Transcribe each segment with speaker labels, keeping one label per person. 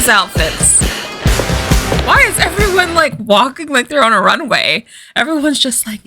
Speaker 1: these outfits? Why is everyone like walking like they're on a runway? Everyone's just like...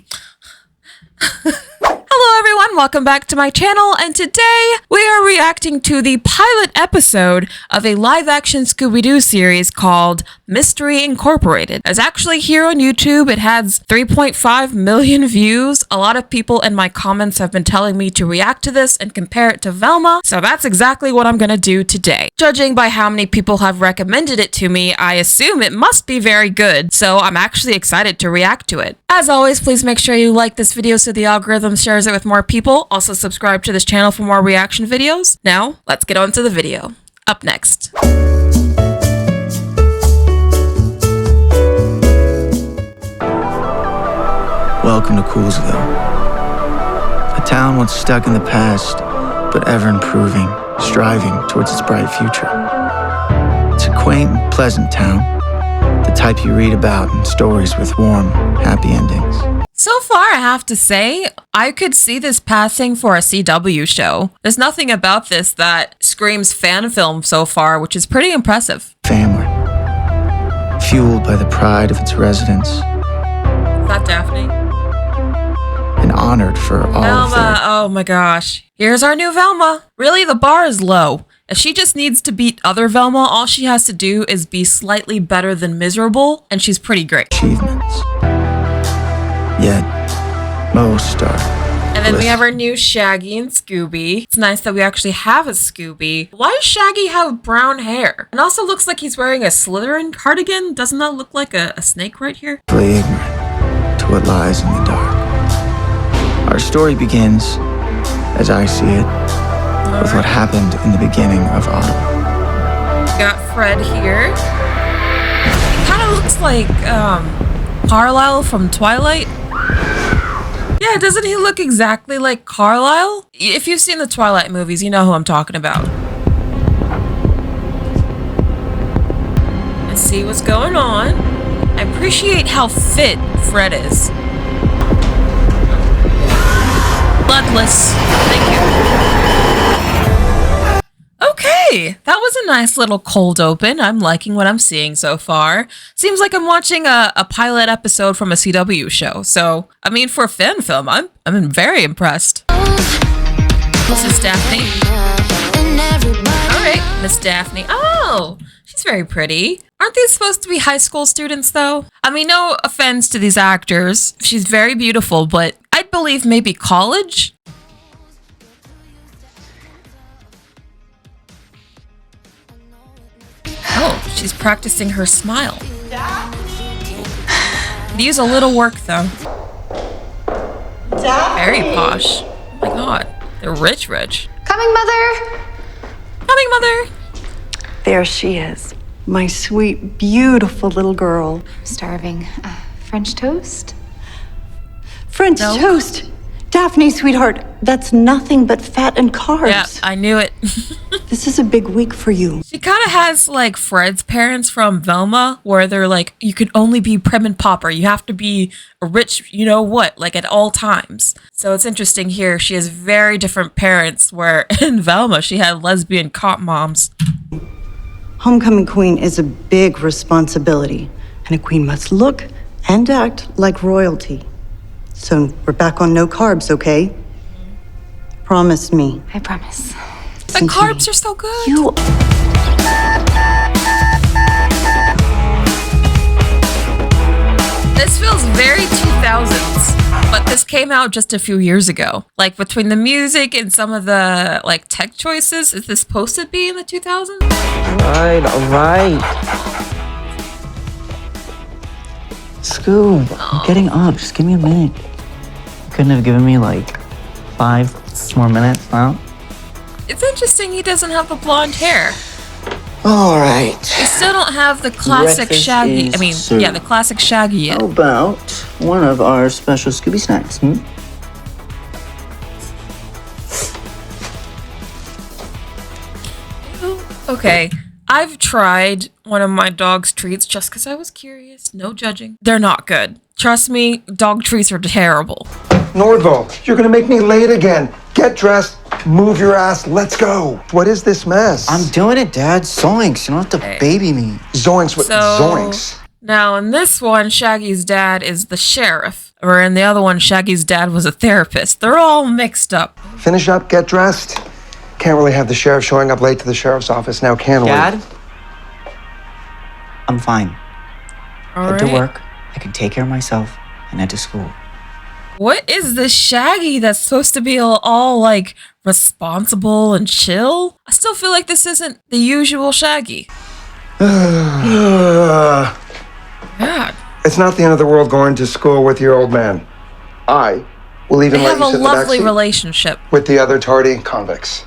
Speaker 1: Hello everyone, welcome back to my channel, and today we are reacting to the pilot episode of a live-action Scooby-Doo series called Mystery Incorporated. It's actually here on YouTube. It has 3.5 million views. A lot of people in my comments have been telling me to react to this and compare it to Velma, so that's exactly what I'm gonna do today. Judging by how many people have recommended it to me, I assume it must be very good, so I'm actually excited to react to it. As always, please make sure you like this video so the algorithm shares it with more people. Also subscribe to this channel for more reaction videos. Now, let's get on to the video. Up next.
Speaker 2: Welcome to Coolsville, a town once stuck in the past, but ever improving, striving towards its bright future. It's a quaint and pleasant town, the type you read about in stories with warm, happy endings.
Speaker 1: So far, I have to say, I could see this passing for a CW show. There's nothing about this that screams fan film so far, which is pretty impressive.
Speaker 2: Family, fueled by the pride of its residents.
Speaker 1: Is that Daphne?
Speaker 2: And honored for all of their...
Speaker 1: Velma, oh my gosh. Here's our new Velma. Really, the bar is low. If she just needs to beat other Velma, all she has to do is be slightly better than miserable, and she's pretty great.
Speaker 2: achievements. Yet, most are...
Speaker 1: And then we have our new Shaggy and Scooby. It's nice that we actually have a Scooby. Why does Shaggy have brown hair? It also looks like he's wearing a Slytherin cardigan. Doesn't that look like a snake right here?
Speaker 2: ignorant to what lies in the dark. Our story begins, as I see it, with what happened in the beginning of autumn.
Speaker 1: Got Fred here. He kind of looks like Carlisle from Twilight. Yeah, doesn't he look exactly like Carlisle? If you've seen the Twilight movies, you know who I'm talking about. Let's see what's going on. I appreciate how fit Fred is. Bloodless. Thank you. Okay, that was a nice little cold open. I'm liking what I'm seeing so far. Seems like I'm watching a pilot episode from a CW show. So, I mean, for a fan film, I'm very impressed. This is Daphne. All right, Miss Daphne. Oh, she's very pretty. Aren't these supposed to be high school students, though? I mean, no offense to these actors. She's very beautiful, but I'd believe maybe college. Oh, she's practicing her smile. Could use a little work, though. Very posh. Oh my god. They're rich.
Speaker 3: Coming, Mother!
Speaker 1: Coming, Mother!
Speaker 4: There she is. My sweet, beautiful little girl.
Speaker 3: Starving. French toast?
Speaker 4: French
Speaker 1: No.
Speaker 4: toast! Daphne, sweetheart, that's nothing but fat and carbs.
Speaker 1: Yeah, I knew it.
Speaker 4: This is a big week for you.
Speaker 1: She kind of has like Fred's parents from Velma, where they're like, you can only be prim and proper. You have to be a rich, you know what, like at all times. So it's interesting here. She has very different parents, where in Velma, she had lesbian cop moms.
Speaker 4: Homecoming queen is a big responsibility, and a queen must look and act like royalty. So we're back on no carbs, okay? Promise me.
Speaker 3: I promise.
Speaker 1: The carbs are so good.
Speaker 4: You...
Speaker 1: This feels very 2000s, but this came out just a few years ago. Like between the music and some of the like tech choices, is this supposed to be in the 2000s?
Speaker 2: All right. Scoob, I'm getting up. Just give me a minute. You couldn't have given me like 5 more minutes, huh?
Speaker 1: It's interesting he doesn't have the blonde hair.
Speaker 2: All right.
Speaker 1: We still don't have the classic
Speaker 2: Breakfast
Speaker 1: Shaggy.
Speaker 2: is
Speaker 1: I mean,
Speaker 2: served.
Speaker 1: yeah, the classic Shaggy yet.
Speaker 2: How about one of our special Scooby snacks,
Speaker 1: Okay, I've tried one of my dog's treats just because I was curious. No judging. They're not good. Trust me, dog treats are terrible.
Speaker 5: Nordval, you're gonna make me late again. Get dressed. Move your ass. Let's go. What is this mess?
Speaker 2: I'm doing it, Dad. Zoinks. You don't have to baby me.
Speaker 5: Zoinks. What?
Speaker 1: So,
Speaker 5: Zoinks.
Speaker 1: Now, in this one, Shaggy's dad is the sheriff. Or in the other one, Shaggy's dad was a therapist. They're all mixed up.
Speaker 5: Finish up, get dressed. Can't really have the sheriff showing up late to the sheriff's office now, can we?
Speaker 2: Dad? I'm fine.
Speaker 1: All
Speaker 2: Head to
Speaker 1: right.
Speaker 2: work. I can take care of myself and head to school.
Speaker 1: What is this Shaggy that's supposed to be all like responsible and chill? I still feel like this isn't the usual Shaggy. God.
Speaker 5: It's not the end of the world going to school with your old man. I will even
Speaker 1: They
Speaker 5: let
Speaker 1: have
Speaker 5: you
Speaker 1: a
Speaker 5: sit in the
Speaker 1: lovely
Speaker 5: backseat
Speaker 1: relationship.
Speaker 5: with the other tardy convicts.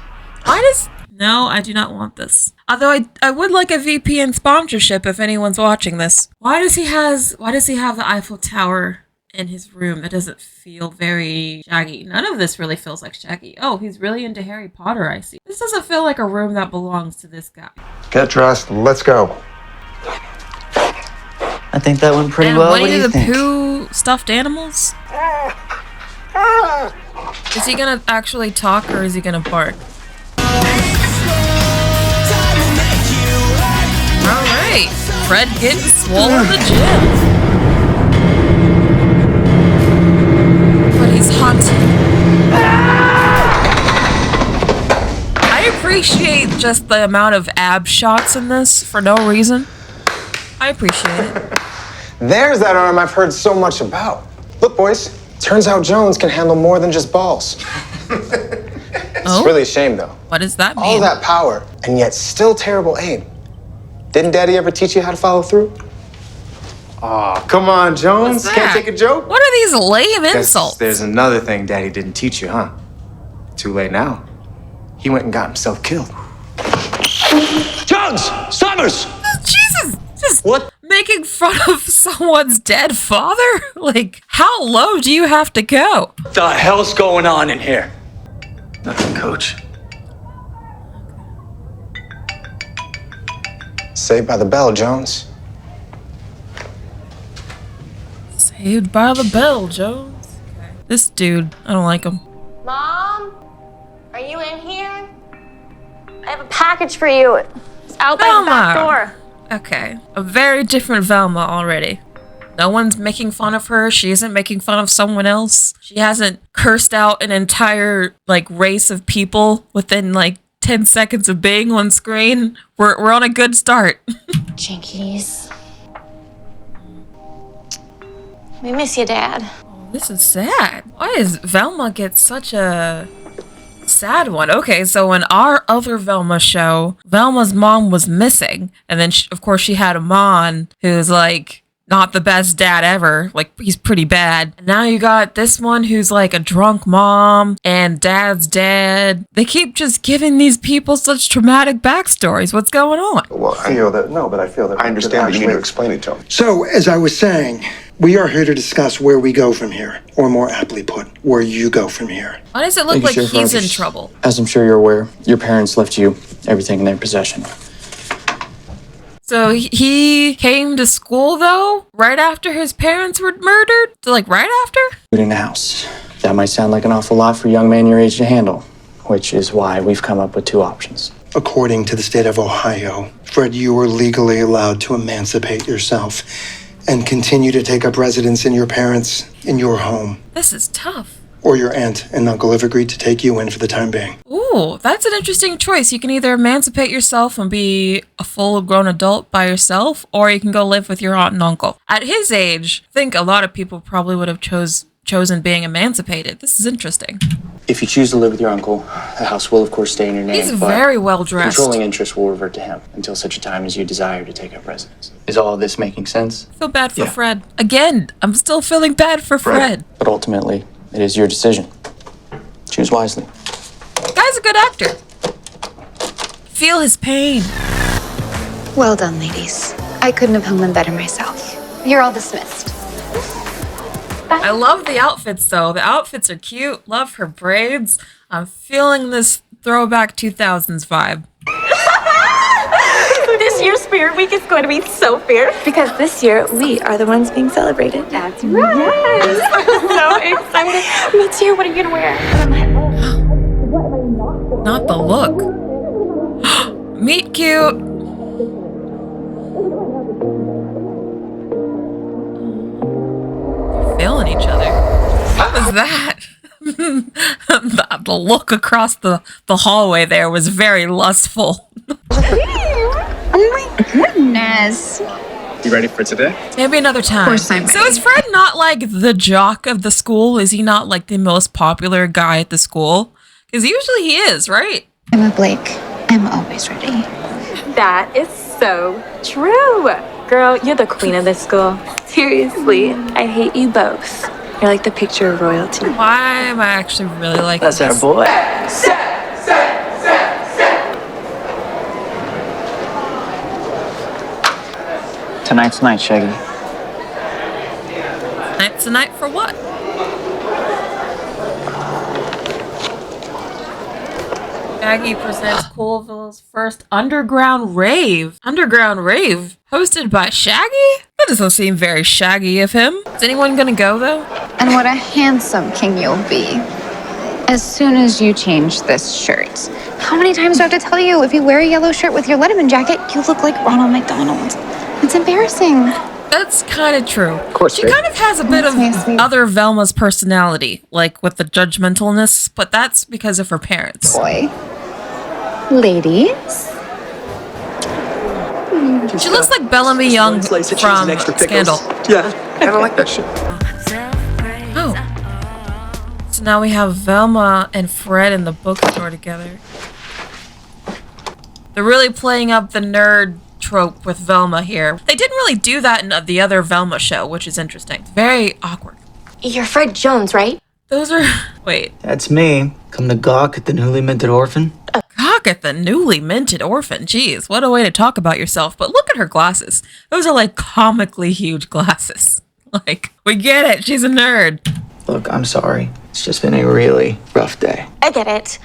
Speaker 1: Why does... No, I do not want this. Although I would like a VPN sponsorship if anyone's watching this. Why does he have the Eiffel Tower in his room? That doesn't feel very Shaggy. None of this really feels like Shaggy. Oh, he's really into Harry Potter, I see. This doesn't feel like a room that belongs to this guy.
Speaker 5: Get dressed. Let's go.
Speaker 2: I think that went pretty
Speaker 1: And
Speaker 2: well.
Speaker 1: Winnie
Speaker 2: What do you
Speaker 1: the
Speaker 2: think?
Speaker 1: Pooh stuffed animals? Is he gonna actually talk or is he gonna bark? Alright, Fred getting swole in the gym. But he's haunted. I appreciate just the amount of ab shots in this for no reason. I appreciate it.
Speaker 6: There's that arm I've heard so much about. Look, boys, turns out Jones can handle more than just balls. It's really a shame, though.
Speaker 1: What does that mean?
Speaker 6: All that power, and yet still terrible aim. Didn't Daddy ever teach you how to follow through?
Speaker 7: Aw, come on, Jones.
Speaker 1: What's
Speaker 7: Can't
Speaker 1: that?
Speaker 7: take a joke?
Speaker 1: What are these lame insults?
Speaker 7: There's another thing Daddy didn't teach you, huh? Too late now.
Speaker 6: He went and got himself killed.
Speaker 8: Jones! Summers!
Speaker 1: Jesus! Just
Speaker 8: What?
Speaker 1: making fun of someone's dead father? Like, how low do you have to go?
Speaker 8: What the hell's going on in here?
Speaker 7: Nothing, Coach.
Speaker 6: Saved by the bell, Jones.
Speaker 1: Saved by the bell, Jones. Okay. This dude, I don't like him.
Speaker 9: Mom? Are you in here? I have a package for you. It's out by the back door.
Speaker 1: Okay. A very different Velma already. No one's making fun of her. She isn't making fun of someone else. She hasn't cursed out an entire, like, race of people within, like, 10 seconds of being on screen. We're on a good start.
Speaker 9: Jinkies. We miss you, Dad.
Speaker 1: This is sad. Why does Velma get such a sad one? Okay, so in our other Velma show, Velma's mom was missing. And then, of course, she had a Mon who's like not the best dad ever. Like, he's pretty bad. And now you got this one who's like a drunk mom and dad's dead. They keep just giving these people such traumatic backstories. What's going on?
Speaker 5: Well, I feel that. No, but I feel that.
Speaker 6: I understand, but you need to explain it to him.
Speaker 5: So, as I was saying, we are here to discuss where we go from here, or more aptly put, where you go from here.
Speaker 1: Why does it look like he's in trouble?
Speaker 10: As I'm sure you're aware, your parents left you everything in their possession.
Speaker 1: So he came to school, though, right after his parents were murdered? So, like, right after?
Speaker 10: Food in a house. That might sound like an awful lot for a young man your age to handle, which is why we've come up with two options.
Speaker 5: According to the state of Ohio, Fred, you are legally allowed to emancipate yourself and continue to take up residence in your parents' in your home.
Speaker 1: This is tough.
Speaker 5: Or your aunt and uncle have agreed to take you in for the time being.
Speaker 1: Ooh, that's an interesting choice. You can either emancipate yourself and be a full-grown adult by yourself, or you can go live with your aunt and uncle. At his age, I think a lot of people probably would have chosen being emancipated. This is interesting.
Speaker 10: If you choose to live with your uncle, the house will of course stay in your name.
Speaker 1: He's
Speaker 10: but
Speaker 1: very well dressed.
Speaker 10: Controlling interest will revert to him until such a time as you desire to take up residence. Is all of this making sense?
Speaker 1: I feel bad for Fred. Again, I'm still feeling bad for Fred.
Speaker 10: But ultimately, it is your decision. Choose wisely.
Speaker 1: The guy's a good actor. Feel his pain.
Speaker 3: Well done, ladies. I couldn't have hung them better myself. You're all dismissed.
Speaker 1: I love the outfits, though. The outfits are cute. Love her braids. I'm feeling this throwback 2000s vibe.
Speaker 9: This year's Spirit Week is going to be so fierce.
Speaker 3: Because this year, we are the ones being celebrated.
Speaker 9: That's right. Yes. I'm so excited. Me too. What are you going to wear?
Speaker 1: Not the look. Meet cute. They're failing each other. What was that? The look across the hallway there was very lustful.
Speaker 3: Oh my goodness.
Speaker 7: You ready for today?
Speaker 1: Maybe another time.
Speaker 3: Of course I'm
Speaker 1: So
Speaker 3: ready.
Speaker 1: is Fred not like the jock of the school? Is he not like the most popular guy at the school? Because usually he is, right?
Speaker 3: Emma Blake, I'm always ready.
Speaker 11: That is so true. Girl, you're the queen of this school. Seriously, I hate you both. You're like the picture of royalty.
Speaker 1: Why am I actually really liking
Speaker 10: That's our
Speaker 1: this?
Speaker 10: boy. Tonight's night, Shaggy.
Speaker 1: Tonight's the night for what? Shaggy presents Coolsville's first underground rave. Underground rave? Hosted by Shaggy? That doesn't seem very Shaggy of him. Is anyone gonna go though?
Speaker 3: And what a handsome king you'll be. As soon as you change this shirt. How many times do I have to tell you, if you wear a yellow shirt with your Letterman jacket, you look like Ronald McDonald. It's embarrassing.
Speaker 1: That's kind of true. Of
Speaker 10: course,
Speaker 1: she
Speaker 10: babe.
Speaker 1: kind of has a bit of
Speaker 3: That's sweet.
Speaker 1: other Velma's personality, like with the judgmentalness, but that's because of her parents.
Speaker 3: Boy. Ladies.
Speaker 1: She looks like Bellamy Young from Scandal.
Speaker 6: Yeah, I don't like that shit.
Speaker 1: Oh. So now we have Velma and Fred in the bookstore together. They're really playing up the nerd trope with Velma here. They didn't really do that in the other Velma show, which is interesting. Very awkward.
Speaker 9: You're Fred Jones, right?
Speaker 1: Those are... Wait.
Speaker 2: That's me. Come to gawk at the newly minted orphan.
Speaker 1: Gawk at the newly minted orphan. Jeez, what a way to talk about yourself. But look at her glasses. Those are like comically huge glasses. Like, we get it. She's a nerd.
Speaker 2: Look, I'm sorry. It's just been a really rough day.
Speaker 9: I get it.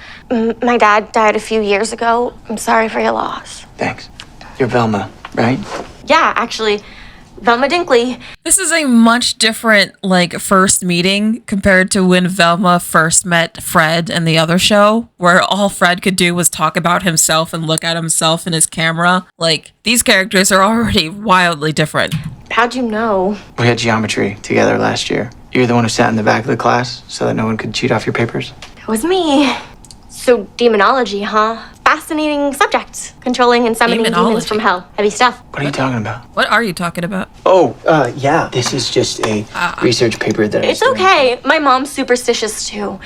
Speaker 9: My dad died a few years ago. I'm sorry for your loss.
Speaker 2: Thanks. You're Velma, right?
Speaker 9: Yeah, actually, Velma Dinkley.
Speaker 1: This is a much different, like, first meeting compared to when Velma first met Fred in the other show, where all Fred could do was talk about himself and look at himself in his camera. Like, these characters are already wildly different.
Speaker 9: How'd you know?
Speaker 2: We had geometry together last year. You were the one who sat in the back of the class so that no one could cheat off your papers.
Speaker 9: It was me. So, demonology, huh? Fascinating subject. Controlling and summoning demons
Speaker 1: Demonology.
Speaker 9: from hell. Heavy stuff.
Speaker 2: What are you talking about?
Speaker 1: What are you talking about?
Speaker 2: Oh, yeah. This is just a research paper that I was
Speaker 9: It's okay. My mom's superstitious too.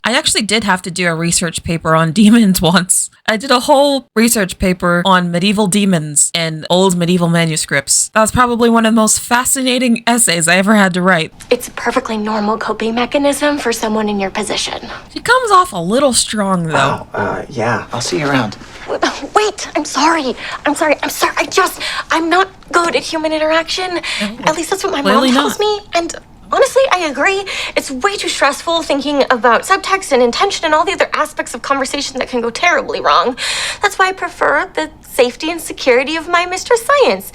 Speaker 1: I actually did have to do a research paper on demons once. I did a whole research paper on medieval demons and old medieval manuscripts. That was probably one of the most fascinating essays I ever had to write.
Speaker 9: It's a perfectly normal coping mechanism for someone in your position.
Speaker 1: She comes off a little strong, though.
Speaker 2: Yeah. I'll see you around.
Speaker 9: Wait, I'm sorry. I'm not good at human interaction. At least that's what my mom
Speaker 1: Clearly
Speaker 9: tells
Speaker 1: not.
Speaker 9: me. And honestly, I agree. It's way too stressful thinking about subtext and intention and all the other aspects of conversation that can go terribly wrong. That's why I prefer the safety and security of my Mistress Science.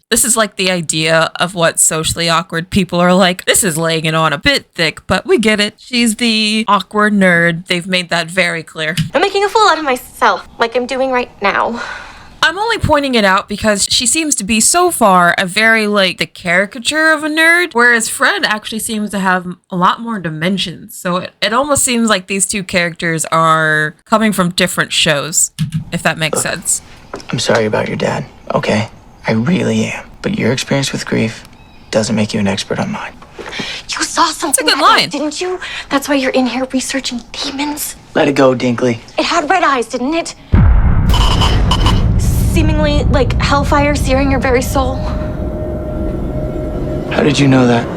Speaker 1: This is like the idea of what socially awkward people are like. This is laying it on a bit thick, but we get it. She's the awkward nerd. They've made that very clear.
Speaker 9: I'm making a fool out of myself, like I'm doing right now.
Speaker 1: I'm only pointing it out because she seems to be so far a very like the caricature of a nerd, whereas Fred actually seems to have a lot more dimensions. So it almost seems like these two characters are coming from different shows, if that makes sense.
Speaker 2: I'm sorry about your dad, okay? I really am. But your experience with grief doesn't make you an expert on mine.
Speaker 9: You saw something
Speaker 1: good
Speaker 9: that
Speaker 1: line.
Speaker 9: night, didn't you? That's why you're in here researching demons.
Speaker 2: Let it go, Dinkley.
Speaker 9: It had red eyes, didn't it? Seemingly like hellfire searing your very soul.
Speaker 2: How did you know that?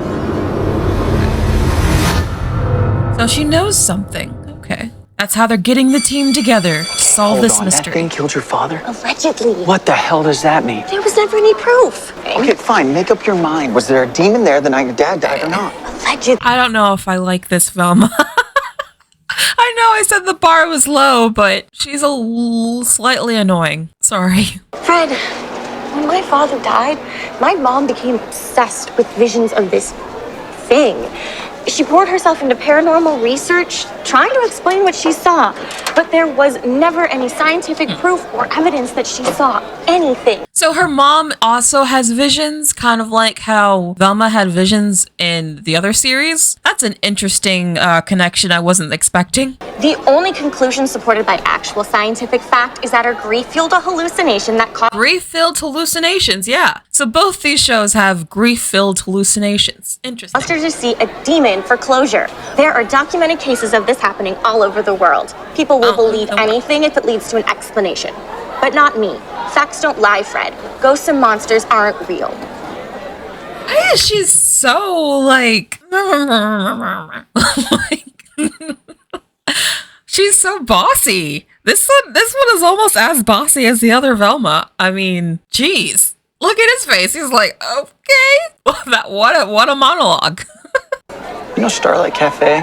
Speaker 1: So she knows something. Okay. That's how they're getting the team together to solve this
Speaker 10: That
Speaker 1: mystery.
Speaker 10: thing killed your father?
Speaker 9: Allegedly.
Speaker 10: What the hell does that mean?
Speaker 9: There was never any proof.
Speaker 10: Okay, fine. Make up your mind. Was there a demon there the night your dad died or not?
Speaker 9: Allegedly.
Speaker 1: I don't know if I like this Velma. I know I said the bar was low, but she's slightly annoying. Sorry.
Speaker 9: Fred, when my father died, my mom became obsessed with visions of this thing. She poured herself into paranormal research, trying to explain what she saw. But there was never any scientific proof or evidence that she saw anything.
Speaker 1: So her mom also has visions, kind of like how Velma had visions in the other series. That's an interesting connection I wasn't expecting.
Speaker 9: The only conclusion supported by actual scientific fact is that her grief fueled a hallucination that caused...
Speaker 1: Grief-filled hallucinations, yeah. So both these shows have grief-filled hallucinations. Interesting.
Speaker 9: ...her to see a demon for closure. There are documented cases of this happening all over the world. People will believe anything if it leads to an explanation. But not me. Facts don't lie, Fred. Ghosts and monsters aren't real.
Speaker 1: Why is she so, like... She's so bossy. This one is almost as bossy as the other Velma. I mean, geez. Look at his face. He's like, okay. What a monologue.
Speaker 2: You know Starlight Cafe,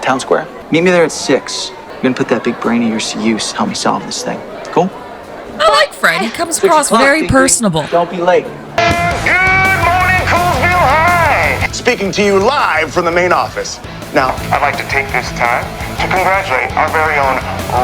Speaker 2: Town Square? Meet me there at 6. I'm gonna put that big brain of yours to use. Help me solve this thing. Cool?
Speaker 1: I like Fred. He comes across very personable.
Speaker 2: Don't be late.
Speaker 6: Good morning, Coolsville. Hi. Speaking to you live from the main office. Now, I'd like to take this time to congratulate our very own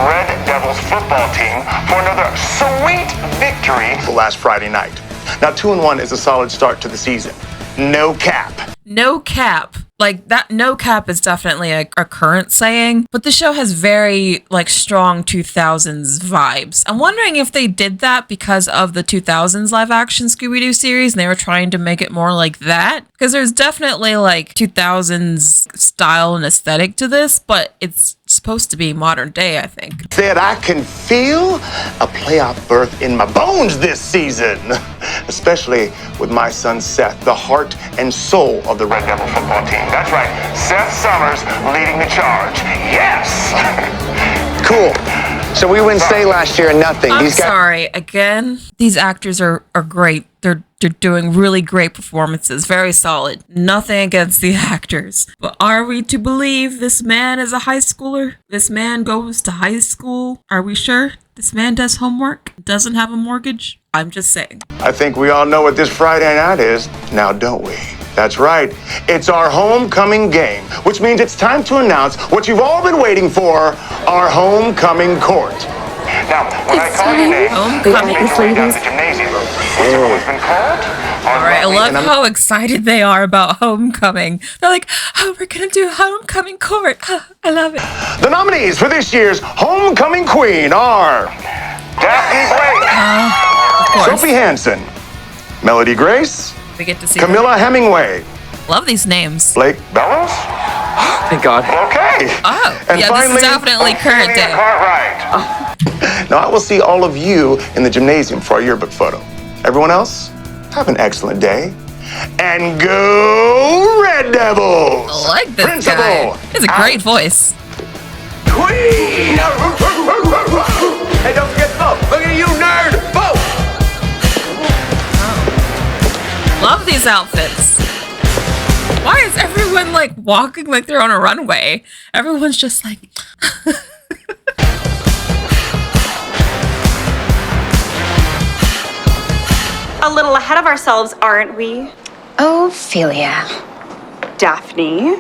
Speaker 6: Red Devils football team for another sweet victory last Friday night. Now, 2-1 is a solid start to the season. No cap.
Speaker 1: No cap. Like, that no cap is definitely a current saying, but the show has very, like, strong 2000s vibes. I'm wondering if they did that because of the 2000s live-action Scooby-Doo series, and they were trying to make it more like that. Because there's definitely, like, 2000s style and aesthetic to this, but it's supposed to be modern day, I think.
Speaker 6: Said I can feel a playoff berth in my bones this season, especially with my son Seth, the heart and soul of the Red Devil football team. That's right, Seth Summers leading the charge. Yes! Cool. So we win state last year and nothing.
Speaker 1: I'm sorry, again, these actors are great. They're doing really great performances, very solid. Nothing against the actors. But are we to believe this man is a high schooler? This man goes to high school? Are we sure? This man does homework? Doesn't have a mortgage? I'm just saying.
Speaker 6: I think we all know what this Friday night is, now don't we? That's right. It's our homecoming game, which means it's time to announce what you've all been waiting for, our homecoming court. Now, when I call your name,
Speaker 1: homecoming
Speaker 6: court. Down the gymnasium, which has always been called.
Speaker 1: All right, I love how excited they are about homecoming. They're like, oh, we're gonna do homecoming court. Oh, I love it.
Speaker 6: The nominees for this year's homecoming queen are Daphne Blake, Sophie Hansen, Melody Grace,
Speaker 1: we get to see
Speaker 6: Camilla Hemingway.
Speaker 1: Love these names.
Speaker 6: Blake Bellows.
Speaker 2: Thank God.
Speaker 6: Okay.
Speaker 1: Oh,
Speaker 6: and
Speaker 1: yeah,
Speaker 6: finally,
Speaker 1: this is definitely current day.
Speaker 6: Now, I will see all of you in the gymnasium for our yearbook photo. Everyone else, have an excellent day. And go Red Devils!
Speaker 1: I like this guy. He has a great voice.
Speaker 6: Queen! Hey, don't forget to vote. Look at you, nerd. Vote!
Speaker 1: Love these outfits. Why is everyone like walking like they're on a runway? Everyone's just like...
Speaker 11: A little ahead of ourselves, aren't we?
Speaker 3: Ophelia.
Speaker 11: Daphne.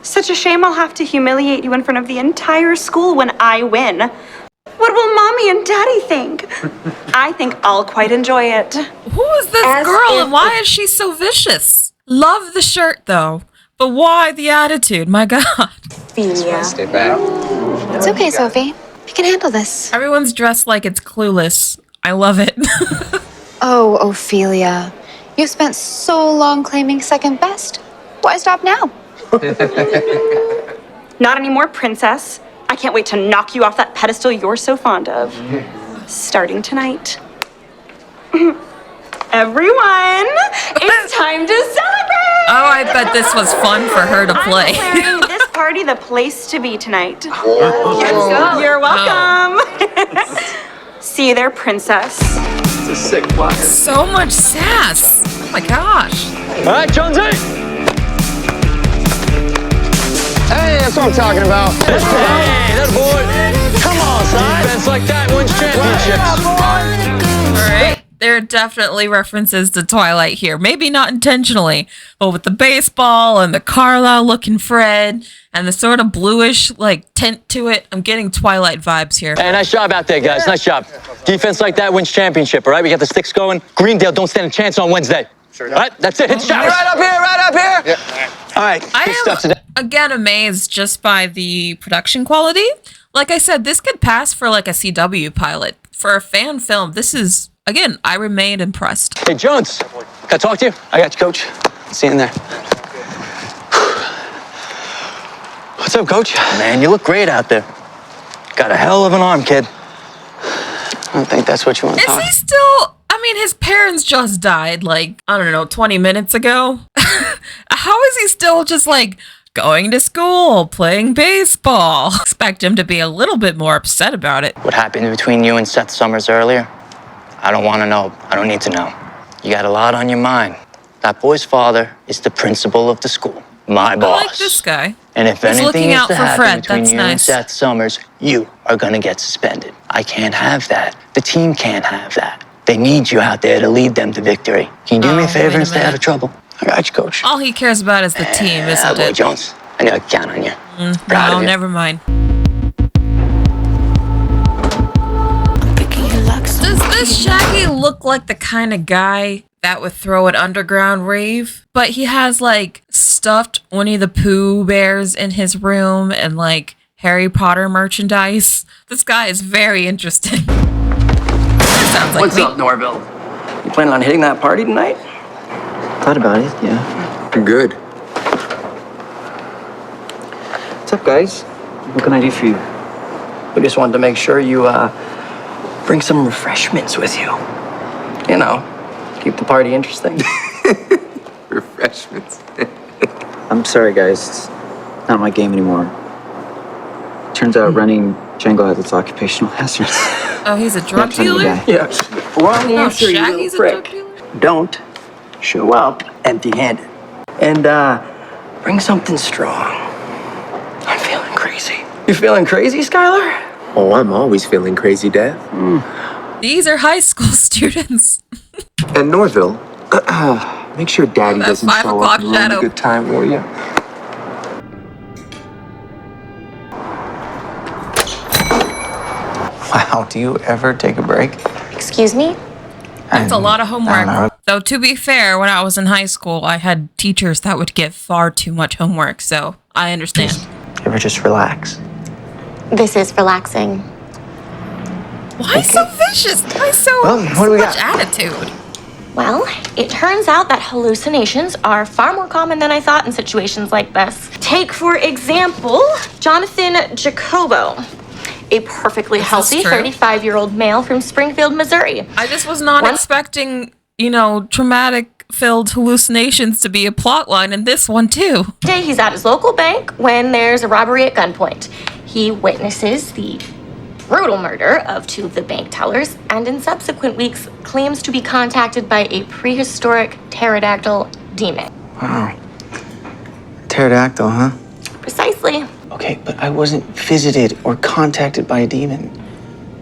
Speaker 11: Such a shame I'll have to humiliate you in front of the entire school when I win. What will Mommy and Daddy think? I think I'll quite enjoy it.
Speaker 1: Who is this girl and why is she so vicious? Love the shirt though, but why the attitude? My God.
Speaker 11: Ophelia.
Speaker 7: Stay back.
Speaker 3: It's okay, Sophie. We can handle this.
Speaker 1: Everyone's dressed like it's Clueless. I love it.
Speaker 3: Oh, Ophelia. You spent so long claiming second best. Why stop now?
Speaker 11: Not anymore, princess. I can't wait to knock you off that pedestal you're so fond of. Starting tonight. Everyone, it's time to celebrate!
Speaker 1: Oh, I bet this was fun for her to play.
Speaker 11: I'm declaring this party the place to be tonight. Yes, you're welcome. See you there, princess.
Speaker 2: It's a sick flyer.
Speaker 1: So much sass. Oh my gosh.
Speaker 8: All right, Jonesy.
Speaker 6: Hey, that's what I'm talking about.
Speaker 8: Hey, that boy.
Speaker 6: Come on, son.
Speaker 8: Defense like that wins championships.
Speaker 1: All right. there are definitely references to Twilight here. Maybe not intentionally, but with the baseball and the Carlisle looking Fred and the sort of bluish like tint to it, I'm getting Twilight vibes here.
Speaker 8: Hey, nice job out there, guys. Nice job. Defense like that wins championship, all right? We got the sticks going. Greendale don't stand a chance on Wednesday. Sure. All right, that's it. Hit shot. Right up here, right up here. Yeah. All right.
Speaker 1: I am, again, amazed just by the production quality. Like I said, this could pass for like a CW pilot. For a fan film, this is, again, I remain impressed.
Speaker 8: Hey, Jones, can I talk to you?
Speaker 10: I got you, Coach. See you in there. What's up, Coach?
Speaker 8: Man, you look great out there. Got a hell of an arm, kid.
Speaker 10: I don't think that's what you want to talk.
Speaker 1: Is he still... I mean, his parents just died, like, I don't know, 20 minutes ago. How is he still just, like, going to school, playing baseball? Expect him to be a little bit more upset about it.
Speaker 10: What happened between you and Seth Summers earlier? I don't want to know. I don't need to know. You got a lot on your mind. That boy's father is the principal of the school. My boss.
Speaker 1: I like this guy.
Speaker 10: And if
Speaker 1: He's
Speaker 10: anything
Speaker 1: looking
Speaker 10: is
Speaker 1: out
Speaker 10: to
Speaker 1: for
Speaker 10: happen
Speaker 1: Fred.
Speaker 10: between
Speaker 1: That's
Speaker 10: you and
Speaker 1: nice.
Speaker 10: Seth Summers, you are going to get suspended. I can't have that. The team can't have that. They need you out there to lead them to victory. Can you do me a favor and stay out of trouble? I got you, Coach.
Speaker 1: All he cares about is the team, isn't
Speaker 10: Boy
Speaker 1: it?
Speaker 10: Jones, I know I can count on you. Proud
Speaker 1: No,
Speaker 10: of you.
Speaker 1: never mind. Does this Shaggy look like the kind of guy that would throw an underground rave? But he has like stuffed Winnie the Pooh bears in his room and like Harry Potter merchandise. This guy is very interesting. Sounds like
Speaker 12: What's up, Norville? You planning on hitting that party tonight?
Speaker 10: Thought about it, yeah.
Speaker 12: Good.
Speaker 10: What's up, guys? What can I do for you?
Speaker 12: We just wanted to make sure you bring some refreshments with you. You know, keep the party interesting.
Speaker 13: Refreshments.
Speaker 10: I'm sorry, guys. It's not my game anymore. Turns out running Django has its occupational hazards.
Speaker 1: Oh, he's a drug dealer?
Speaker 12: Yeah. Wrong
Speaker 1: Oh,
Speaker 12: answer, you little
Speaker 1: Shaggy's a drug
Speaker 12: prick.
Speaker 1: dealer?
Speaker 12: Don't show up empty-handed. And bring something strong. I'm feeling crazy. You feeling crazy, Skylar?
Speaker 13: Oh, I'm always feeling crazy, Dad.
Speaker 1: These are high school students.
Speaker 13: And Norville, make sure Daddy
Speaker 1: That
Speaker 13: doesn't
Speaker 1: 5
Speaker 13: show
Speaker 1: o'clock
Speaker 13: up and ruin
Speaker 1: shadow.
Speaker 13: a good time, will you?
Speaker 2: Wow, do you ever take a break?
Speaker 9: Excuse me?
Speaker 1: That's a lot of
Speaker 2: I don't
Speaker 1: homework.
Speaker 2: know.
Speaker 1: Though, to be fair, when I was in high school, I had teachers that would give far too much homework, so I understand.
Speaker 2: You ever just relax?
Speaker 9: This is relaxing.
Speaker 1: Why so vicious? Why so,
Speaker 2: Well, what
Speaker 1: so
Speaker 2: do we
Speaker 1: much
Speaker 2: got?
Speaker 1: attitude?
Speaker 9: Well, it turns out that hallucinations are far more common than I thought in situations like this. Take, for example, Jonathan Jacobo, a perfectly
Speaker 1: Is this
Speaker 9: healthy
Speaker 1: true?
Speaker 9: 35-year-old male from Springfield, Missouri.
Speaker 1: I just was not expecting, traumatic-filled hallucinations to be a plot line in this one, too.
Speaker 9: Today, he's at his local bank when there's a robbery at gunpoint. He witnesses the brutal murder of 2 of the bank tellers, and in subsequent weeks claims to be contacted by a prehistoric pterodactyl demon.
Speaker 2: Wow. Pterodactyl, huh?
Speaker 9: Precisely.
Speaker 10: Okay, but I wasn't visited or contacted by a demon.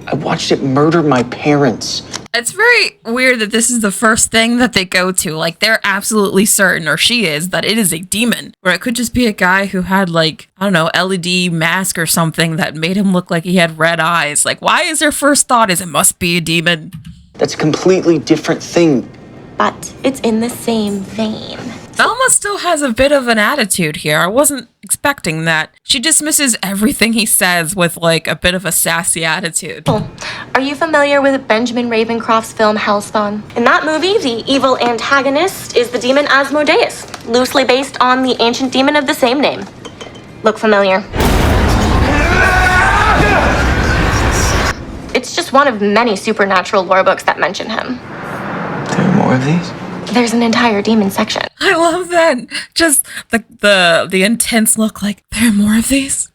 Speaker 10: I watched it murder my parents.
Speaker 1: It's very weird that this is the first thing that they go to. Like, they're absolutely certain, or she is, that it is a demon. Or it could just be a guy who had, LED mask or something that made him look like he had red eyes. Like, why is their first thought is it must be a demon?
Speaker 10: That's a completely different thing.
Speaker 9: But it's in the same vein.
Speaker 1: Velma still has a bit of an attitude here. I wasn't expecting that. She dismisses everything he says with, a bit of a sassy attitude.
Speaker 9: Are you familiar with Benjamin Ravencroft's film Hellspawn? In that movie, the evil antagonist is the demon Asmodeus, loosely based on the ancient demon of the same name. Look familiar? It's just one of many supernatural lore books that mention him.
Speaker 2: There are more of these?
Speaker 9: There's an entire demon section.
Speaker 1: I love that. Just the intense look like, there are more of these?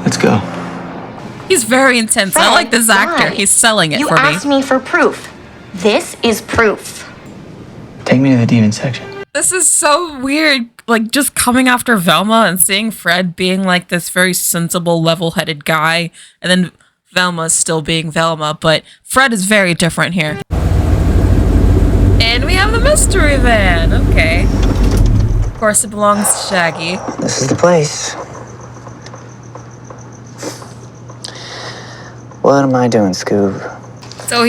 Speaker 2: Let's go.
Speaker 1: He's very intense.
Speaker 9: Fred,
Speaker 1: I like this actor.
Speaker 9: why?
Speaker 1: He's selling it
Speaker 9: You
Speaker 1: for me.
Speaker 9: asked me for proof. This is proof.
Speaker 2: Take me to the demon section.
Speaker 1: This is so weird. Just coming after Velma and seeing Fred being this very sensible, level-headed guy. And then Velma's still being Velma, but Fred is very different here. And we have the mystery van. Okay. Of course, it belongs to Shaggy.
Speaker 10: This is the place. What am I doing, Scoob?
Speaker 1: So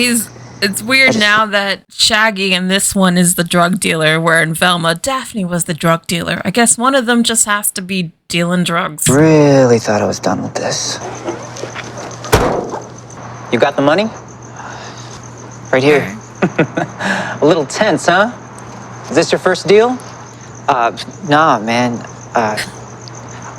Speaker 1: it's weird now that Shaggy in this one is the drug dealer, where in Velma, Daphne was the drug dealer. I guess one of them just has to be dealing drugs.
Speaker 10: Really thought I was done with this. You got the money? Right here. A little tense, huh? Is this your first deal? Nah, man.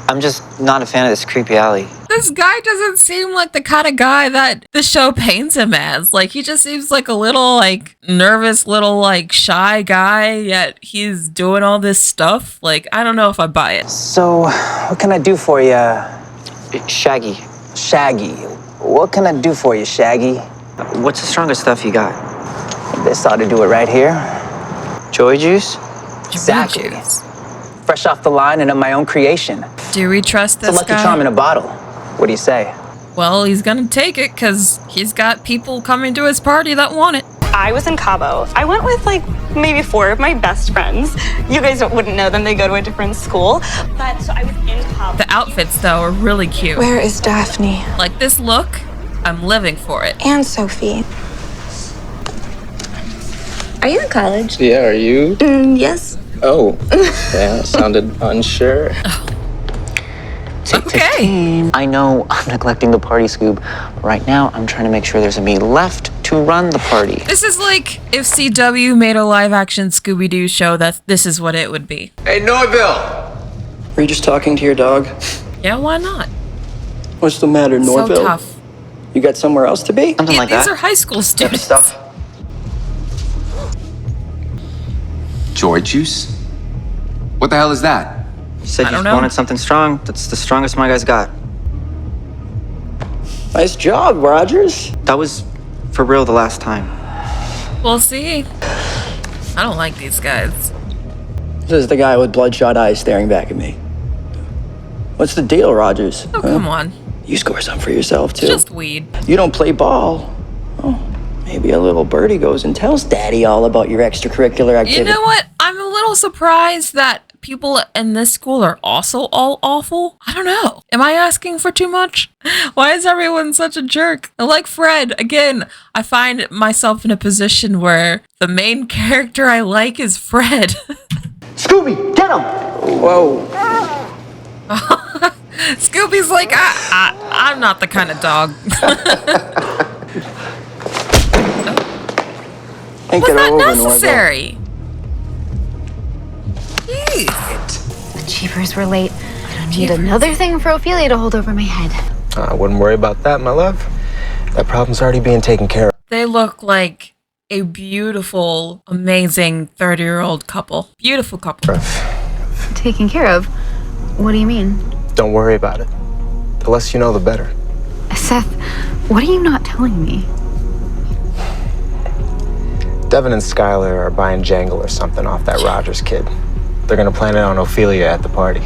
Speaker 10: I'm just not a fan of this creepy alley.
Speaker 1: This guy doesn't seem like the kind of guy that the show paints him as. Like, he just seems like a little, like, nervous, little, like, shy guy, yet he's doing all this stuff. Like, I don't know if I buy it.
Speaker 10: So, what can I do for you? Shaggy. Shaggy. What can I do for you, Shaggy? What's the strongest stuff you got? This ought to do it right here. Joy juice? Exactly. Fresh off the line and of my own creation.
Speaker 1: Do we trust this guy?
Speaker 10: It's a lucky charm in a bottle. What do you say?
Speaker 1: Well, he's gonna take it because he's got people coming to his party that want it.
Speaker 11: I was in Cabo. I went with like maybe 4 of my best friends. You guys wouldn't know them. They go to a different school. But so I was in Cabo.
Speaker 1: The outfits, though, are really cute.
Speaker 14: Where is Daphne?
Speaker 1: Like this look, I'm living for it.
Speaker 14: And Sophie.
Speaker 15: Are you in college?
Speaker 16: Yeah, are you?
Speaker 15: Yes.
Speaker 16: Oh, yeah, sounded unsure.
Speaker 1: Okay.
Speaker 10: I know I'm neglecting the party, Scoob. Right now, I'm trying to make sure there's a me left to run the party.
Speaker 1: This is like if CW made a live-action Scooby-Doo show, that this is what it would be.
Speaker 12: Hey, Norville! Are you just talking to your dog?
Speaker 1: Yeah, why not?
Speaker 12: What's the matter, Norville?
Speaker 1: So tough.
Speaker 12: You got somewhere else to be?
Speaker 10: Something like that.
Speaker 1: These are high school students.
Speaker 12: Stuff.
Speaker 13: Joy juice? What the hell is that?
Speaker 10: You said
Speaker 1: I
Speaker 10: you
Speaker 1: don't know.
Speaker 10: wanted something strong. That's the strongest my guys got.
Speaker 12: Nice job, Rogers.
Speaker 10: That was for real the last time.
Speaker 1: We'll see. I don't like these guys.
Speaker 12: This is the guy with bloodshot eyes staring back at me. What's the deal, Rogers?
Speaker 1: Oh, come on.
Speaker 12: You score some for yourself, too.
Speaker 1: It's just weed.
Speaker 12: You don't play ball. Oh, maybe a little birdie goes and tells Daddy all about your extracurricular activity.
Speaker 1: You know what? I'm a little surprised that people in this school are also all awful. I don't know. Am I asking for too much? Why is everyone such a jerk? Like Fred, again, I find myself in a position where the main character I like is Fred.
Speaker 12: Scooby, get him! Whoa.
Speaker 1: Scooby's like, I'm not the kind of dog.
Speaker 12: Ain't
Speaker 1: Was
Speaker 12: get
Speaker 1: that
Speaker 12: over,
Speaker 1: necessary?
Speaker 3: The cheapers were late. I don't need another thing for Ophelia to hold over my head.
Speaker 16: I wouldn't worry about that, my love. That problem's already being taken care of.
Speaker 1: They look like a beautiful, amazing 30-year-old couple. Beautiful couple.
Speaker 3: Taken care of? What do you mean?
Speaker 16: Don't worry about it. The less you know, the better.
Speaker 3: Seth, what are you not telling me?
Speaker 16: Devin and Skylar are buying Jangle or something off that Rogers kid. They're gonna plan it on Ophelia at the party.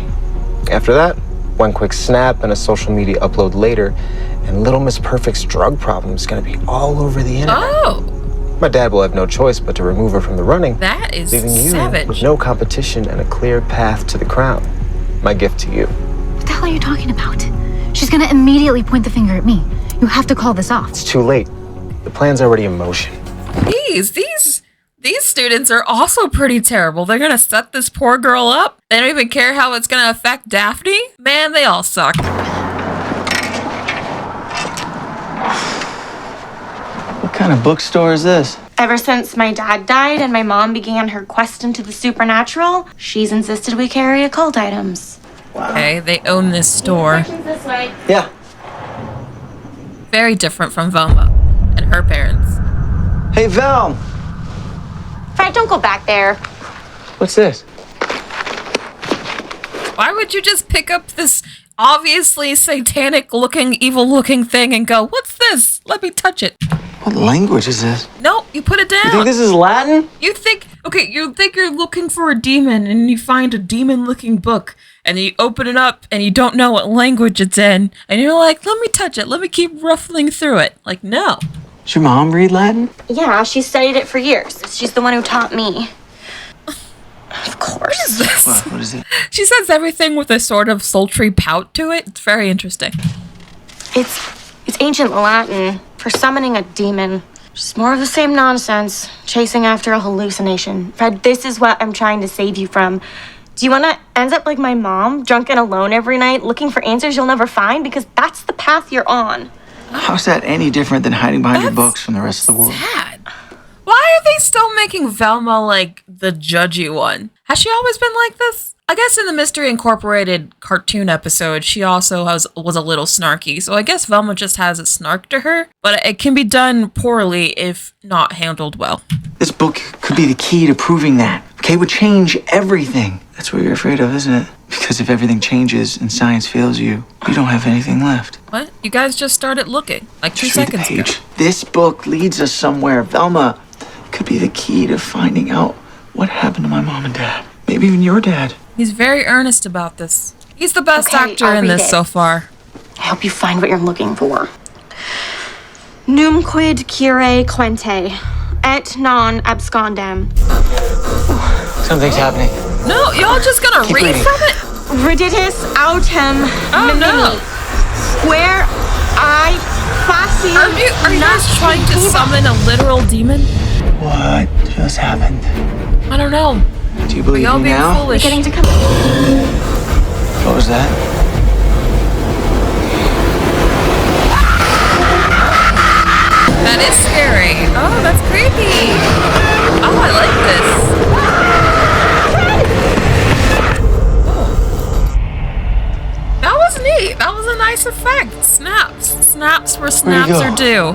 Speaker 16: After that, one quick snap and a social media upload later, and Little Miss Perfect's drug problem is gonna be all over the internet.
Speaker 1: Oh!
Speaker 16: My dad will have no choice but to remove her from the running,
Speaker 1: That is
Speaker 16: leaving you
Speaker 1: savage.
Speaker 16: with no competition and a clear path to the crown. My gift to you.
Speaker 3: What the hell are you talking about? She's gonna immediately point the finger at me. You have to call this off.
Speaker 16: It's too late. The plan's already in motion.
Speaker 1: These students are also pretty terrible. They're gonna set this poor girl up. They don't even care how it's gonna affect Daphne. Man, they all suck.
Speaker 12: What kind of bookstore is this?
Speaker 9: Ever since my dad died and my mom began her quest into the supernatural, she's insisted we carry occult items.
Speaker 1: Okay, they own this store.
Speaker 9: This way.
Speaker 12: Yeah.
Speaker 1: Very different from Velma and her parents.
Speaker 12: Hey, Val.
Speaker 9: Fred, don't go back there.
Speaker 16: What's this?
Speaker 1: Why would you just pick up this obviously satanic-looking, evil-looking thing and go, "What's this? Let me touch it."
Speaker 2: What language is this?
Speaker 1: No, you put it down.
Speaker 12: You think this is Latin?
Speaker 1: You think you're looking for a demon and you find a demon-looking book and you open it up and you don't know what language it's in, and you're like, let me touch it, let me keep ruffling through it. Like, no.
Speaker 12: Does your mom read Latin?
Speaker 9: Yeah, she studied it for years. She's the one who taught me. Of course.
Speaker 1: What is this?
Speaker 12: What is it?
Speaker 1: She says everything with a sort of sultry pout to it. It's very interesting.
Speaker 9: It's ancient Latin for summoning a demon. Just more of the same nonsense, chasing after a hallucination. Fred, this is what I'm trying to save you from. Do you want to end up like my mom, drunk and alone every night, looking for answers you'll never find? Because that's the path you're on.
Speaker 2: How's that any different than hiding behind your books from the rest of the world?
Speaker 1: Sad. Why are they still making Velma like the judgy one? Has she always been like this? I guess in the Mystery Incorporated cartoon episode, she also was a little snarky. So I guess Velma just has a snark to her, but it can be done poorly if not handled well.
Speaker 2: This book could be the key to proving that. Okay, it would change everything. That's what you're afraid of, isn't it? Because if everything changes and science fails you, you don't have anything left.
Speaker 1: What? You guys just started looking like 2 seconds ago.
Speaker 2: This book leads us somewhere. Velma could be the key to finding out what happened to my mom and dad. Maybe even your dad.
Speaker 1: He's very earnest about this. He's the best actor
Speaker 9: I'll
Speaker 1: in
Speaker 9: read
Speaker 1: this
Speaker 9: it.
Speaker 1: so far.
Speaker 9: I hope you find what you're looking for. Numquid cure quente, et non abscondem.
Speaker 12: Something's happening.
Speaker 1: No, y'all just gonna
Speaker 12: Keep
Speaker 1: read
Speaker 12: reading.
Speaker 1: from it?
Speaker 9: Riditis autem
Speaker 1: no.
Speaker 9: Where I faci.
Speaker 1: Are you guys trying to summon a literal demon?
Speaker 2: What just happened?
Speaker 1: I don't know.
Speaker 2: Do you believe
Speaker 1: Y'all
Speaker 2: me
Speaker 1: being
Speaker 2: now?
Speaker 1: foolish.
Speaker 9: Getting to come.
Speaker 2: What was that?
Speaker 1: That is scary. Oh, that's creepy. Oh, I like this. Oh. That was neat. That was a nice effect. Snaps. Snaps where snaps are due.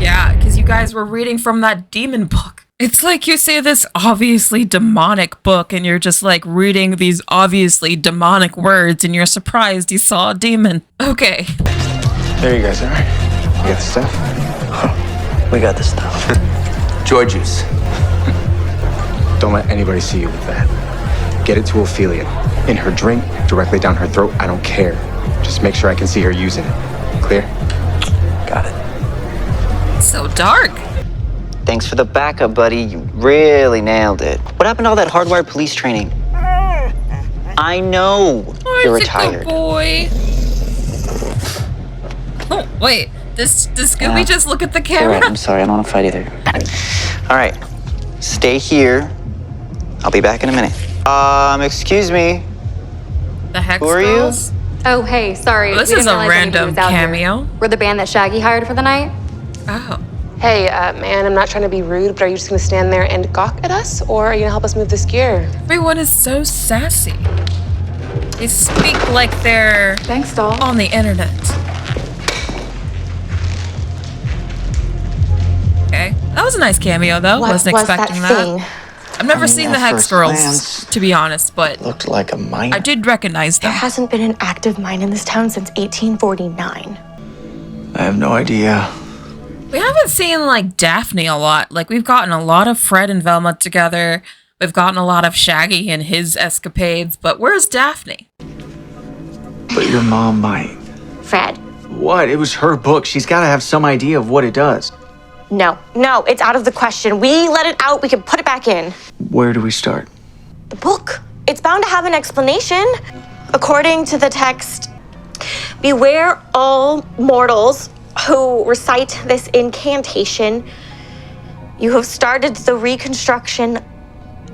Speaker 1: Yeah, because you guys were reading from that demon book. It's like you say this obviously demonic book and you're just like reading these obviously demonic words and you're surprised you saw a demon. Okay.
Speaker 16: There you guys are. You got the stuff?
Speaker 12: We got the stuff.
Speaker 13: Joy juice.
Speaker 16: Don't let anybody see you with that. Get it to Ophelia. In her drink, directly down her throat. I don't care. Just make sure I can see her using it. Clear?
Speaker 12: Got it.
Speaker 1: So dark.
Speaker 10: Thanks for the backup, buddy. You really nailed it. What happened to all that hardwired police training? I know you're retired.
Speaker 1: Good boy. Oh, wait. Does Scooby just look at the
Speaker 10: You're
Speaker 1: camera?
Speaker 10: right. I'm sorry. I don't want to fight either. All right. Stay here. I'll be back in a minute. Excuse me.
Speaker 1: The Hex
Speaker 10: Who are
Speaker 1: Girls?
Speaker 10: you?
Speaker 15: Oh, hey, sorry.
Speaker 1: This
Speaker 15: we
Speaker 1: is
Speaker 15: didn't
Speaker 1: a
Speaker 15: realize anybody
Speaker 1: random
Speaker 15: was out here.
Speaker 1: cameo.
Speaker 15: We're the band that Shaggy hired for the night.
Speaker 1: Oh.
Speaker 14: Hey, man, I'm not trying to be rude, but are you just gonna stand there and gawk at us, or are you gonna help us move this gear?
Speaker 1: Everyone is so sassy. They speak like they're
Speaker 15: Thanks, doll.
Speaker 1: on the internet. Okay. That was a nice cameo, though.
Speaker 9: What
Speaker 1: Wasn't
Speaker 9: was
Speaker 1: expecting
Speaker 9: that
Speaker 1: that.
Speaker 9: thing?
Speaker 1: I've never
Speaker 2: I mean,
Speaker 1: seen the
Speaker 2: at
Speaker 1: Hex
Speaker 2: first
Speaker 1: Girls,
Speaker 2: glance,
Speaker 1: to be honest, but
Speaker 2: Looked like a mine.
Speaker 1: I did recognize
Speaker 9: There
Speaker 1: them.
Speaker 9: hasn't been an active mine in this town since 1849.
Speaker 2: I have no idea.
Speaker 1: We haven't seen, like, Daphne a lot. Like, we've gotten a lot of Fred and Velma together. We've gotten a lot of Shaggy and his escapades, but where's Daphne?
Speaker 2: But your mom might.
Speaker 9: Fred.
Speaker 2: What? It was her book. She's got to have some idea of what it does.
Speaker 9: No, it's out of the question. We let it out, we can put it back in.
Speaker 2: Where do we start?
Speaker 9: The book. It's bound to have an explanation. According to the text, beware all mortals who recite this incantation. You have started the reconstruction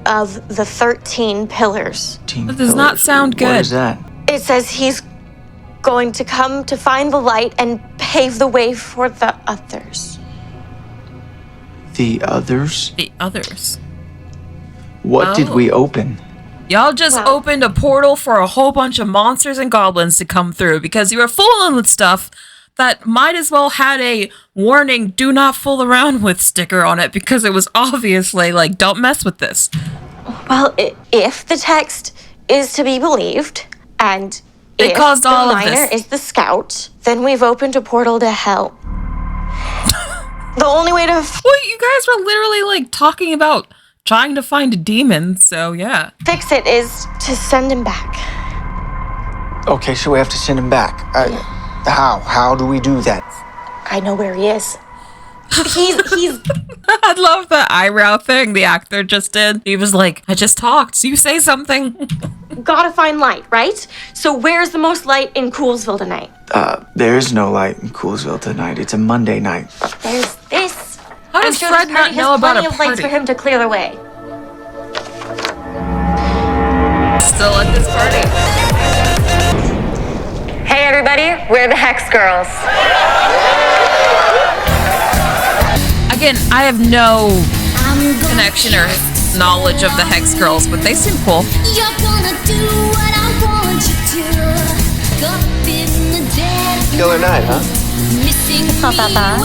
Speaker 9: of the 13 pillars.
Speaker 1: That does not sound good.
Speaker 2: What is that?
Speaker 9: It says he's going to come to find the light and pave the way for the others.
Speaker 2: The others?
Speaker 1: The others.
Speaker 2: What did
Speaker 1: Oh.
Speaker 2: we open?
Speaker 1: Y'all just opened a portal for a whole bunch of monsters and goblins to come through because you were fooling with stuff that might as well had a warning, do not fool around with sticker on it because it was obviously like, don't mess with this.
Speaker 9: Well, if the text is to be believed, and
Speaker 1: It
Speaker 9: if
Speaker 1: caused
Speaker 9: the
Speaker 1: all of
Speaker 9: miner
Speaker 1: this.
Speaker 9: is the scout, then we've opened a portal to hell. The only way to...
Speaker 1: Well, you guys were literally like talking about trying to find a demon, so yeah.
Speaker 9: Fix it is to send him back.
Speaker 2: Okay, so we have to send him back. How? How do we do that?
Speaker 9: I know where he is. He's
Speaker 1: I love the eyebrow thing the actor just did. He was like, I just talked, so you say something.
Speaker 9: Gotta find light, right? So where's the most light in Coolsville tonight?
Speaker 2: There is no light in Coolsville tonight. It's a Monday night.
Speaker 9: There's this.
Speaker 1: How does Fred not know about a
Speaker 9: plenty of lights for
Speaker 1: party?
Speaker 9: him to clear the way.
Speaker 1: Still at this party.
Speaker 17: Hey everybody, we're the Hex Girls.
Speaker 1: Again, I have no connection or knowledge of the Hex Girls, but they seem cool.
Speaker 18: You're gonna do what I want you to. Up in the dead.
Speaker 16: Killer night, huh?
Speaker 18: It's not that bad.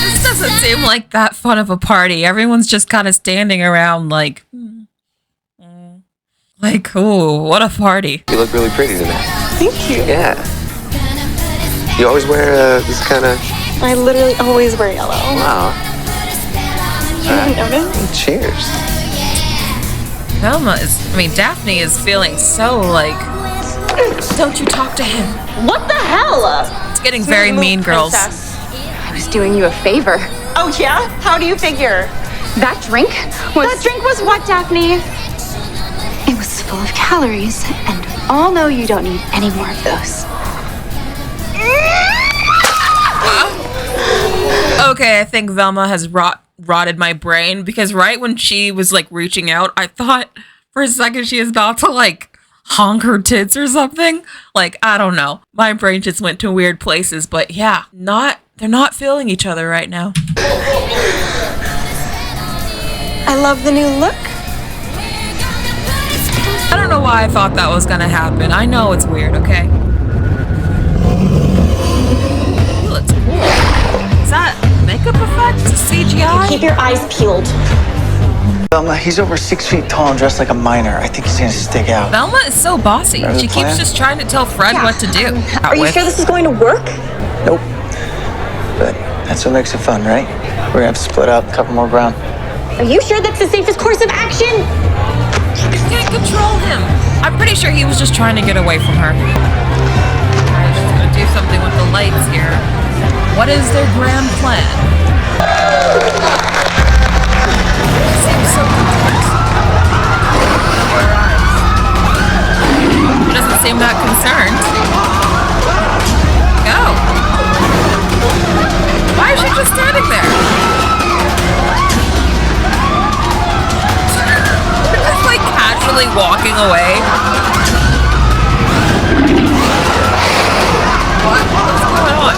Speaker 1: This doesn't seem like that fun of a party. Everyone's just kind of standing around like, ooh, what a party.
Speaker 16: You look really pretty tonight.
Speaker 11: Thank you.
Speaker 16: Yeah. You always wear this kind of...
Speaker 11: I literally always wear yellow.
Speaker 16: Wow.
Speaker 11: You didn't notice?
Speaker 16: Cheers.
Speaker 1: Daphne is feeling so like, don't you talk to him.
Speaker 11: What the hell?
Speaker 1: It's getting very mean, girls.
Speaker 15: I was doing you a favor.
Speaker 11: Oh yeah? How do you figure?
Speaker 15: That drink was...
Speaker 11: That drink was what, Daphne?
Speaker 3: It was full of calories, and we all know you don't need any more of those.
Speaker 1: Okay, I think Velma has rotted my brain because right when she was like reaching out, I thought for a second she was about to like honk her tits or something. Like, I don't know. My brain just went to weird places, but yeah, they're not feeling each other right now.
Speaker 11: I love the new look.
Speaker 1: I don't know why I thought that was gonna happen. I know it's weird, okay? Ooh, looks cool. Is that makeup effect? CGI?
Speaker 9: Keep your eyes peeled.
Speaker 2: Velma, he's over 6 feet tall and dressed like a miner. I think he's gonna stick out.
Speaker 1: Velma is so bossy.
Speaker 2: Remember
Speaker 1: She
Speaker 2: the
Speaker 1: keeps
Speaker 2: plan?
Speaker 1: just trying to tell Fred what to do.
Speaker 9: Are you sure this is going to work?
Speaker 2: Nope. But that's what makes it fun, right? We're gonna have to split up, cover more ground.
Speaker 9: Are you sure that's the safest course of action?
Speaker 1: You can't control him. I'm pretty sure he was just trying to get away from her. Alright, she's gonna do something with the lights here. What is their grand plan? She seems so content. Her eyes. She doesn't seem that concerned. Go. Why is she just standing there? Just like casually walking away. What's going on?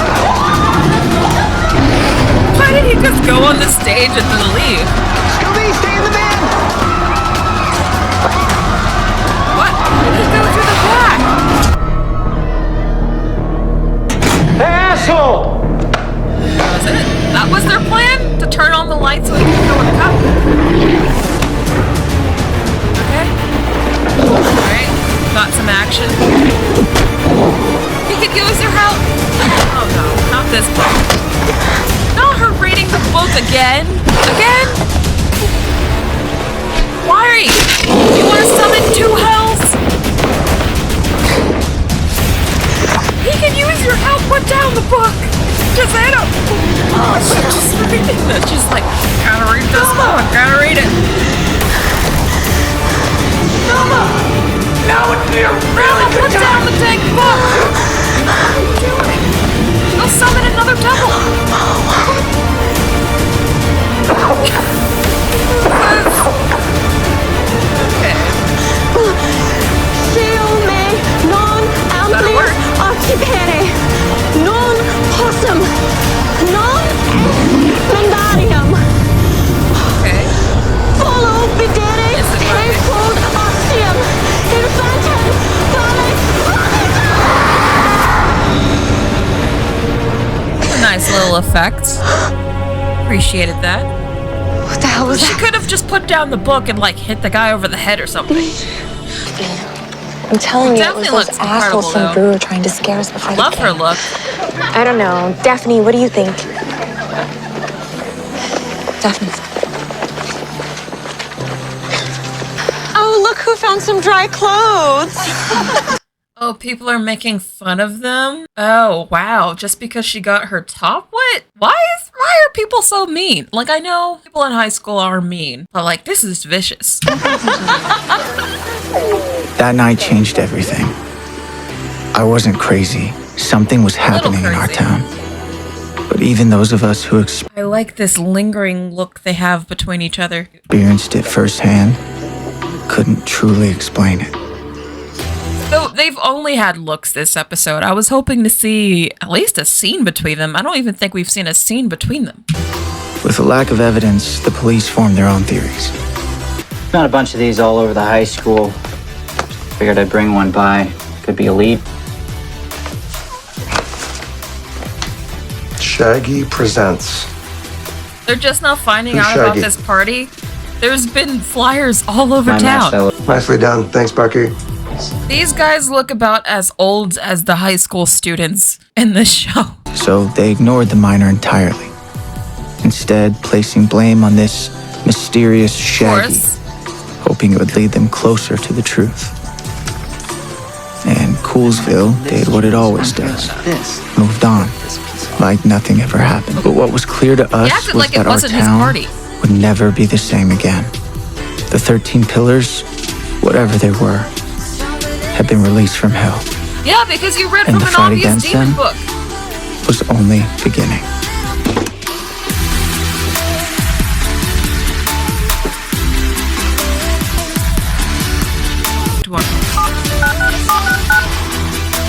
Speaker 1: Why did he just go on the stage and then leave?
Speaker 12: Scooby, stay in the van!
Speaker 1: What? Did he go through the back?
Speaker 12: Hey, asshole!
Speaker 1: That was it? That was their plan? To turn on the lights so he could go and cut? Okay. Alright. Got some action. He could use your help. Oh no, not this book. Not her reading the book again. Again? Why are you? You want to summon 2 hells? He can use your help. Put down the book. Just hit him. Oh, she's just reading this. She's like, gotta read this one. Gotta read it. Velma! Now it's near. Velma, put down the dang book. What are you doing? I'll summon another devil. Okay.
Speaker 9: Dio me non ampli occupere, non possum, non mandarium.
Speaker 1: Okay.
Speaker 9: Follow videre tenfold ostium, infantem vale.
Speaker 1: A nice little effect. Appreciated that.
Speaker 9: What the hell was
Speaker 1: She could have just put down the book and like hit the guy over the head or something.
Speaker 14: I'm telling you, it
Speaker 1: Definitely
Speaker 14: was
Speaker 1: looks
Speaker 14: those assholes
Speaker 1: incredible,
Speaker 14: from
Speaker 1: though.
Speaker 14: Brew were trying to scare us before they
Speaker 1: Love her
Speaker 14: came.
Speaker 1: look.
Speaker 14: I don't know. Daphne, what do you think? Daphne.
Speaker 11: who found some dry clothes.
Speaker 1: Oh, people are making fun of them? Oh, wow. Just because she got her top wet? Why are people so mean? Like, I know people in high school are mean, but like, this is vicious.
Speaker 2: That night changed everything. I wasn't crazy. Something was happening in our town. But even those of us who
Speaker 1: I like this lingering look they have between each other.
Speaker 2: experienced it firsthand couldn't truly explain it.
Speaker 1: So they've only had looks this episode. I was hoping to see at least a scene between them. I don't even think we've seen a scene between them.
Speaker 2: With a lack of evidence, the police formed their own theories.
Speaker 10: Found a bunch of these all over the high school. Figured I'd bring one by. Could be a lead.
Speaker 5: Shaggy presents.
Speaker 1: They're just now finding
Speaker 5: Who's
Speaker 1: out about
Speaker 5: Shaggy?
Speaker 1: this party. There's been flyers all over
Speaker 10: My
Speaker 1: town.
Speaker 10: match,
Speaker 5: Nicely done. Thanks, Bucky.
Speaker 1: These guys look about as old as the high school students in this show.
Speaker 2: So they ignored the minor entirely, instead placing blame on this mysterious Shaggy, hoping it would lead them closer to the truth. And Coolsville did what it always does, moved on, like nothing ever happened. But what was clear to
Speaker 1: He
Speaker 2: us
Speaker 1: acted
Speaker 2: was
Speaker 1: like it
Speaker 2: that our
Speaker 1: wasn't his
Speaker 2: town
Speaker 1: party.
Speaker 2: would never be the same again. The 13 pillars, whatever they were, had been released from hell.
Speaker 1: Yeah, because you read
Speaker 2: And
Speaker 1: from
Speaker 2: the
Speaker 1: an
Speaker 2: fight
Speaker 1: obvious
Speaker 2: against
Speaker 1: demon
Speaker 2: them?
Speaker 1: book.
Speaker 2: Was only beginning.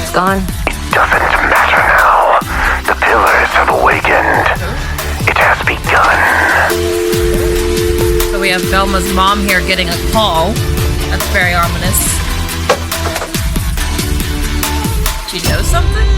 Speaker 10: It's gone.
Speaker 6: Doesn't matter now. The pillars have awakened. It has begun.
Speaker 1: So we have Velma's mom here getting a call. That's very ominous. She knows something?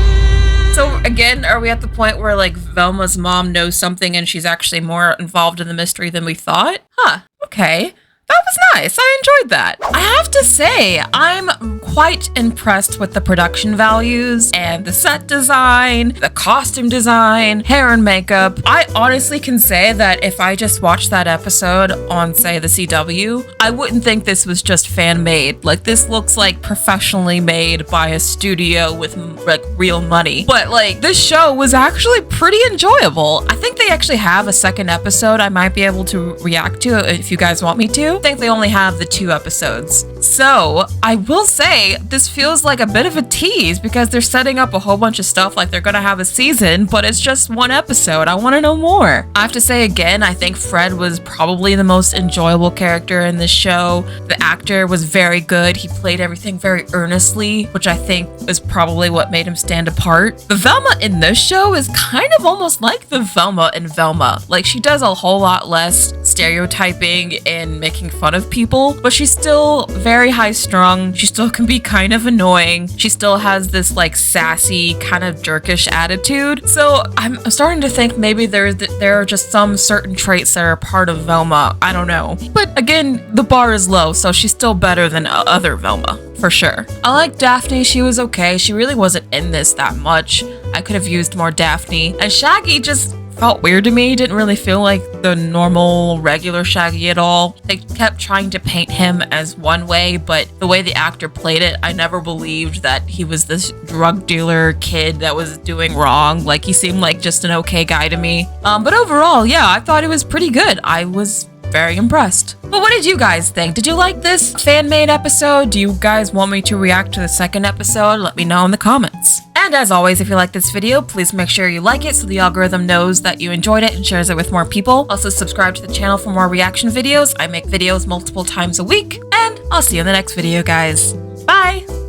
Speaker 1: So again, are we at the point where like Velma's mom knows something and she's actually more involved in the mystery than we thought? Huh, okay. That was nice. I enjoyed that. I have to say, I'm quite impressed with the production values and the set design, the costume design, hair and makeup. I honestly can say that if I just watched that episode on, say, the CW, I wouldn't think this was just fan made. Like, this looks like professionally made by a studio with like real money. But like, this show was actually pretty enjoyable. I think they actually have a second episode I might be able to react to if you guys want me to. I think they only have the 2 episodes. So I will say this feels like a bit of a tease because they're setting up a whole bunch of stuff like they're gonna have a season, but it's just 1 episode. I want to know more. I have to say again, I think Fred was probably the most enjoyable character in this show. The actor was very good. He played everything very earnestly, which I think is probably what made him stand apart. The Velma in this show is kind of almost like the Velma in Velma. Like, she does a whole lot less stereotyping and making fun of people, but she's still very high strung. She still can be kind of annoying. She still has this like sassy kind of jerkish attitude. So I'm starting to think maybe there are just some certain traits that are part of Velma. I don't know. But again, the bar is low, so she's still better than other Velma, for sure. I like Daphne. She was okay. She really wasn't in this that much. I could have used more Daphne. And Shaggy just felt weird to me. Didn't really feel like the normal, regular Shaggy at all. They kept trying to paint him as one way, but the way the actor played it, I never believed that he was this drug dealer kid that was doing wrong. Like, he seemed like just an okay guy to me. But overall, yeah, I thought it was pretty good. I was very impressed. But what did you guys think? Did you like this fan-made episode? Do you guys want me to react to the second episode? Let me know in the comments. And as always, if you like this video, please make sure you like it so the algorithm knows that you enjoyed it and shares it with more people. Also, subscribe to the channel for more reaction videos. I make videos multiple times a week, and I'll see you in the next video, guys. Bye!